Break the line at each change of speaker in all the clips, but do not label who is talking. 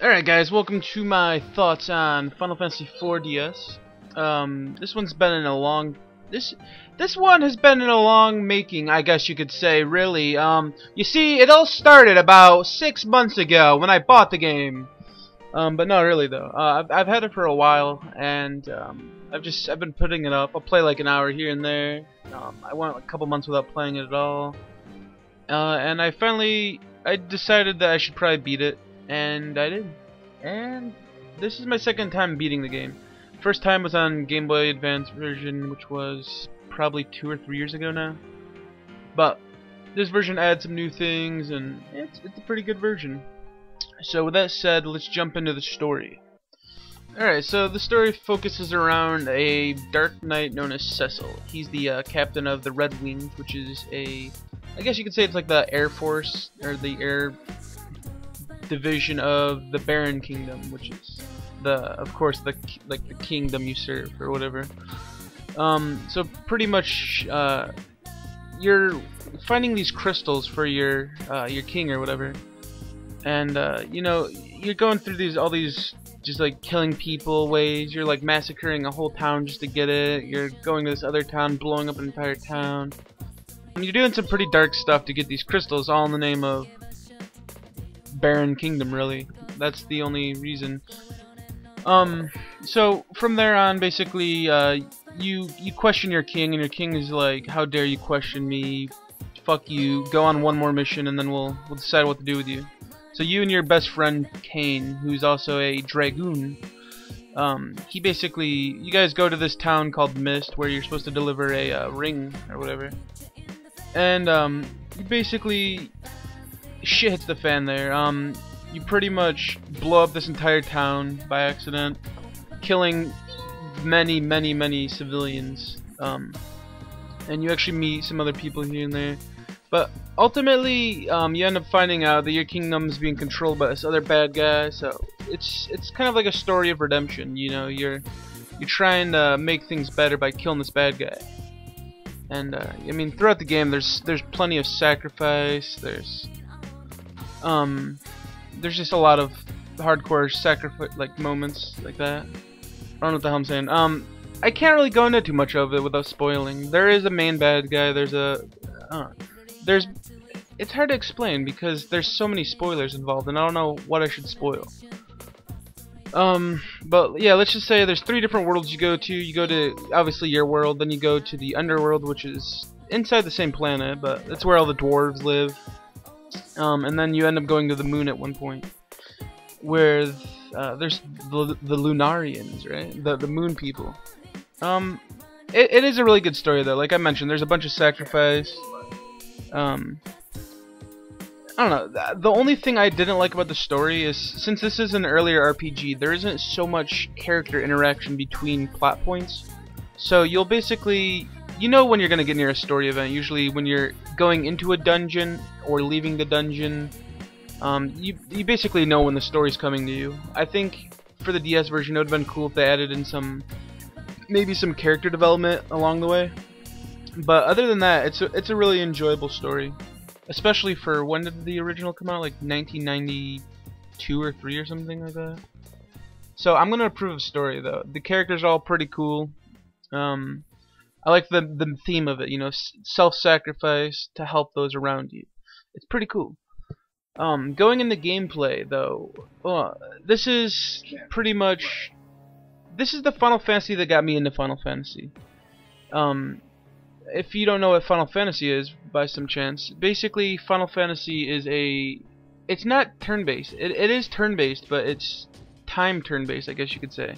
Alright guys, welcome to my thoughts on Final Fantasy IV DS. This one's been in a long this one has been in a long making, I guess you could say, really. You see, it all started about 6 months ago when I bought the game. But not really though. I've had it for a while, and I've been putting it up. I'll play like an hour here and there. I went a couple months without playing it at all. And I decided that I should probably beat it. And I did. And this is my second time beating the game. First time was on Game Boy Advance version, which was probably 2 or 3 years ago now. But this version adds some new things, and it's a pretty good version. So with that said, let's jump into the story. Alright, so the story focuses around a dark knight known as Cecil. He's the captain of the Red Wings, which is I guess you could say it's like the Air Force, or the Air division of the Baron Kingdom, which is of course the kingdom you serve or whatever. So pretty much you're finding these crystals for your king or whatever, and you know, you're going through all these just like killing people ways. You're like massacring a whole town just to get it. You're going to this other town, blowing up an entire town. You're doing some pretty dark stuff to get these crystals, all in the name of Baron Kingdom, really. That's the only reason. So from there on, basically, you question your king, and your king is like, "How dare you question me? Fuck you. Go on one more mission, and then we'll decide what to do with you." So you and your best friend Kane, who's also a dragoon, you guys go to this town called Mist, where you're supposed to deliver a ring or whatever. And you basically, shit hits the fan there. You pretty much blow up this entire town by accident, killing many civilians. And you actually meet some other people here and there. But ultimately, you end up finding out that your kingdom's being controlled by this other bad guy. So it's kind of like a story of redemption. You know, you're trying to make things better by killing this bad guy. And I mean, throughout the game, there's plenty of sacrifice. There's just a lot of hardcore sacrifice moments like that. I don't know what the hell I'm saying. I can't really go into too much of it without spoiling. There is a main bad guy. It's hard to explain because there's so many spoilers involved, and I don't know what I should spoil. But yeah, let's just say there's 3 different worlds you go to. You go to, obviously, your world, then you go to the underworld, which is inside the same planet, but that's where all the dwarves live. And then you end up going to the moon at one point, where there's the Lunarians, right? The moon people. It is a really good story though. Like I mentioned, there's a bunch of sacrifice. I don't know. The only thing I didn't like about the story is, since this is an earlier RPG, there isn't so much character interaction between plot points. So you'll basically, you know, when you're gonna get near a story event, usually when you're going into a dungeon or leaving the dungeon, you basically know when the story's coming to you. I think for the DS version, it would have been cool if they added in maybe some character development along the way. But other than that, it's a really enjoyable story. Especially for, when did the original come out? Like 1992 or 3 or something like that. So I'm gonna approve of story though. The characters are all pretty cool. I like the theme of it. You know, self-sacrifice to help those around you. It's pretty cool. Going into gameplay though, this is the Final Fantasy that got me into Final Fantasy. If you don't know what Final Fantasy is, by some chance, basically Final Fantasy is it's not turn-based. It is turn-based, but it's time turn-based, I guess you could say.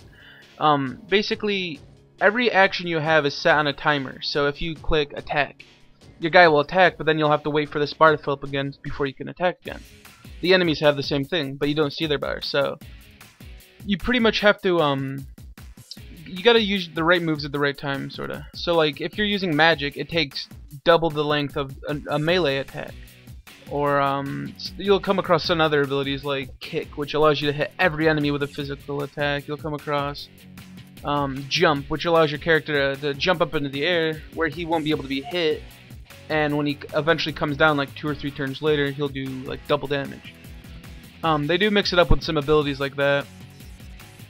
Basically, every action you have is set on a timer. So if you click attack, your guy will attack, but then you'll have to wait for this bar to fill up again before you can attack again. The enemies have the same thing, but you don't see their bars. So you pretty much have to you gotta use the right moves at the right time, sorta. So like, if you're using magic, it takes double the length of a melee attack. Or you'll come across some other abilities like kick, which allows you to hit every enemy with a physical attack. You'll come across jump, which allows your character to jump up into the air where he won't be able to be hit, and when he eventually comes down like 2 or 3 turns later, he'll do like double damage. They do mix it up with some abilities like that.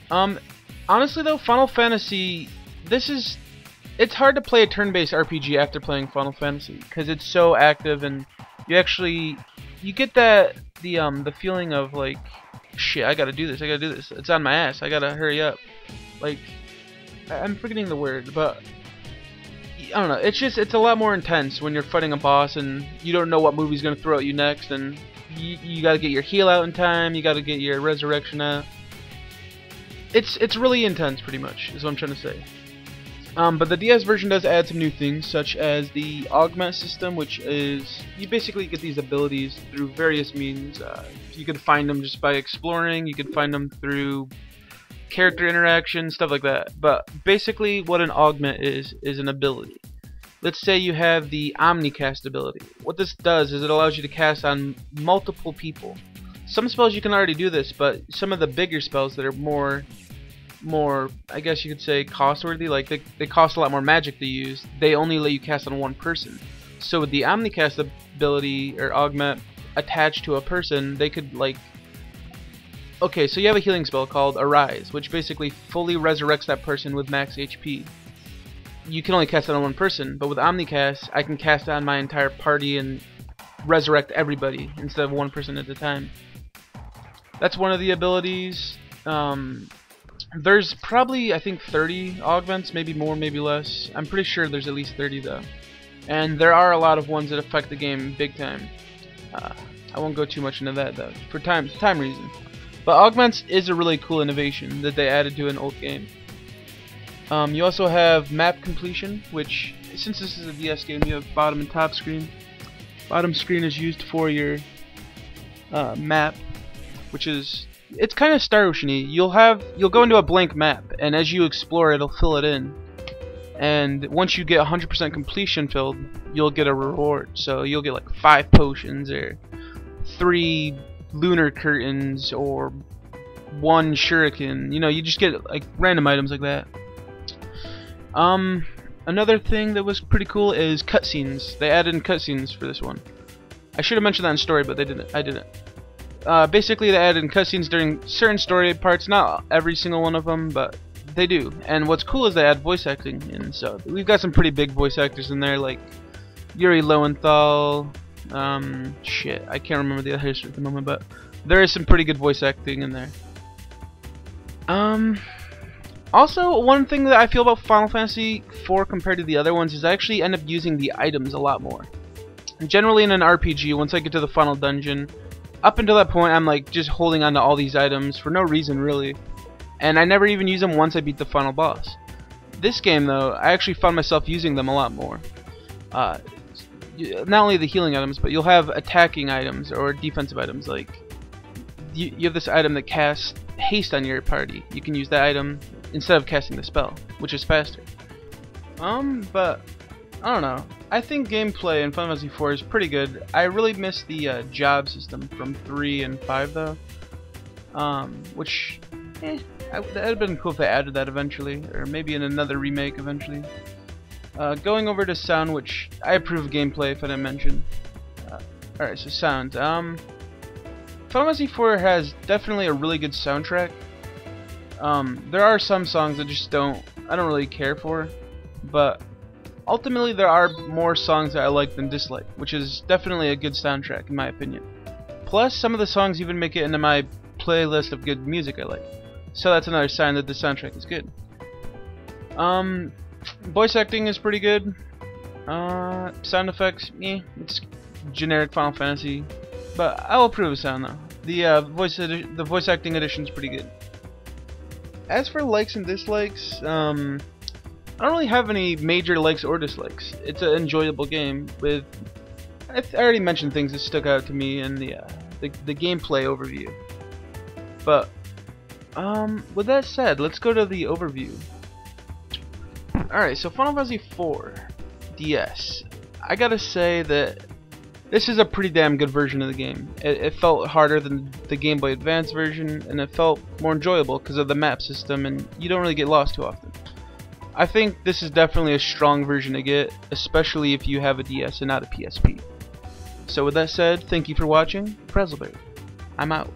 Honestly though, Final Fantasy, it's hard to play a turn-based RPG after playing Final Fantasy because it's so active, and you get the feeling of like, shit, I gotta do this, it's on my ass, I gotta hurry up. Like, I'm forgetting the word, but I don't know, it's a lot more intense when you're fighting a boss and you don't know what move he's gonna throw at you next, and you gotta get your heal out in time, you gotta get your resurrection out. It's really intense, pretty much, is what I'm trying to say. But the DS version does add some new things, such as the augment system, which is, you basically get these abilities through various means. You can find them just by exploring, you can find them through character interaction, stuff like that. But basically what an augment is an ability. Let's say you have the Omnicast ability. What this does is it allows you to cast on multiple people. Some spells you can already do this, but some of the bigger spells that are more I guess you could say cost-worthy, like they cost a lot more magic to use, they only let you cast on one person. So with the Omnicast ability or augment attached to a person, they could, like, okay, so you have a healing spell called Arise, which basically fully resurrects that person with max HP. You can only cast it on one person, but with Omnicast, I can cast it on my entire party and resurrect everybody instead of one person at a time. That's one of the abilities. There's probably, I think, 30 augments, maybe more, maybe less. I'm pretty sure there's at least 30 though. And there are a lot of ones that affect the game big time. I won't go too much into that though, for time reasons. But augments is a really cool innovation that they added to an old game. You also have map completion, which, since this is a DS game, you have bottom and top screen. Bottom screen is used for your map, which is, it's kind of Star Ocean-y. You'll go into a blank map, and as you explore, it'll fill it in. And once you get 100% completion filled, you'll get a reward. So you'll get like 5 potions, or 3 lunar curtains, or 1 shuriken. You know, you just get like random items like that. Another thing that was pretty cool is cutscenes. They added in cutscenes for this one. I should have mentioned that in story, but they didn't. I didn't. Basically, they added in cutscenes during certain story parts. Not every single one of them, but they do. And what's cool is they add voice acting in. So we've got some pretty big voice actors in there, like Yuri Lowenthal. Shit, I can't remember the others at the moment, but there is some pretty good voice acting in there. Also, one thing that I feel about Final Fantasy IV compared to the other ones is I actually end up using the items a lot more. Generally in an RPG, once I get to the final dungeon, up until that point I'm like just holding on to all these items for no reason really, and I never even use them once I beat the final boss. This game though, I actually found myself using them a lot more. Not only the healing items, but you'll have attacking items or defensive items. Like you have this item that casts haste on your party. You can use that item instead of casting the spell, which is faster. But I don't know. I think gameplay in Final Fantasy IV is pretty good. I really miss the job system from 3 and 5 though. Which, that would have been cool if they added that eventually, or maybe in another remake eventually. Going over to sound, which I approve of gameplay if I didn't mention. Alright, so sound. Final Fantasy IV has definitely a really good soundtrack. There are some songs that just I don't really care for, but ultimately there are more songs that I like than dislike, which is definitely a good soundtrack in my opinion. Plus, some of the songs even make it into my playlist of good music I like. So that's another sign that the soundtrack is good. Voice acting is pretty good. Sound effects, it's generic Final Fantasy, but I'll approve of sound though. The voice acting edition is pretty good. As for likes and dislikes, I don't really have any major likes or dislikes. It's an enjoyable game with, I already mentioned things that stuck out to me in the gameplay overview. But with that said, let's go to the overview. Alright, so Final Fantasy IV DS. I gotta say that this is a pretty damn good version of the game. It felt harder than the Game Boy Advance version, and it felt more enjoyable because of the map system, and you don't really get lost too often. I think this is definitely a strong version to get, especially if you have a DS and not a PSP. So with that said, thank you for watching. Frazzleberry. I'm out.